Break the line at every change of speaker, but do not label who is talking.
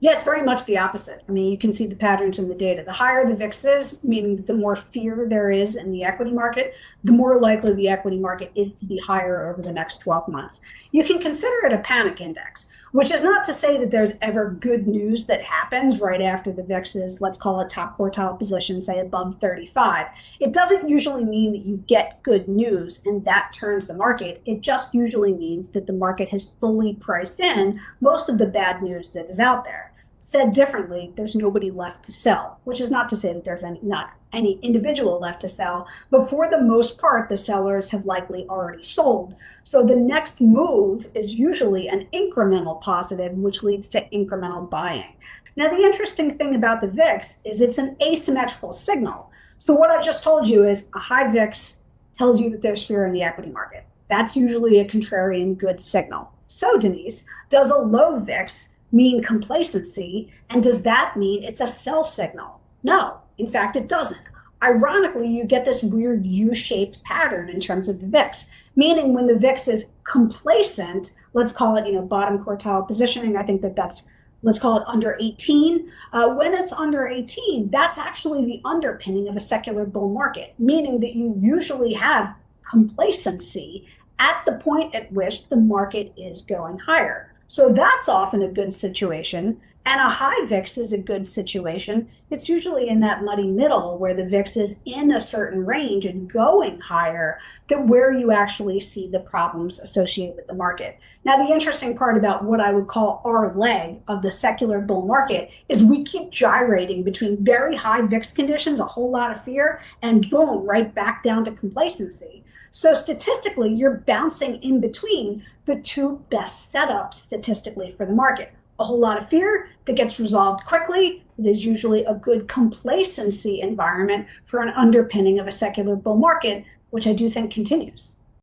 Yeah, it's very much the opposite. I mean, you can see the patterns in the data. The higher the VIX is, meaning the more fear there is in the equity market, the more likely the equity market is to be higher over the next 12 months. You can consider it a panic index, which is not to say that there's ever good news that happens right after the VIX is, let's call it top quartile position, say above 35. It doesn't usually mean that you get good news and that turns the market. It just usually means that the market has fully priced in most of the bad news that is out there. Said differently, there's nobody left to sell, which is not to say that there's not any individual left to sell, but for the most part, the sellers have likely already sold. So the next move is usually an incremental positive, which leads to incremental buying. Now, the interesting thing about the VIX is it's an asymmetrical signal. So what I just told you is a high VIX tells you that there's fear in the equity market. That's usually a contrarian good signal. So, Denise, does a low VIX mean complacency? And does that mean it's a sell signal? No, in fact, it doesn't. Ironically, you get this weird U-shaped pattern in terms of the VIX, meaning when the VIX is complacent, let's call it, bottom quartile positioning. I think that's, let's call it under 18. When it's under 18, that's actually the underpinning of a secular bull market, meaning that you usually have complacency at the point at which the market is going higher. So that's often a good situation. And a high VIX is a good situation. It's usually in that muddy middle where the VIX is in a certain range and going higher, that where you actually see the problems associated with the market. Now, the interesting part about what I would call our leg of the secular bull market is we keep gyrating between very high VIX conditions, a whole lot of fear, and boom, right back down to complacency. So statistically, you're bouncing in between the two best setups statistically for the market. A whole lot of fear that gets resolved quickly. It is usually a good complacency environment for an underpinning of a secular bull market, which I do think continues.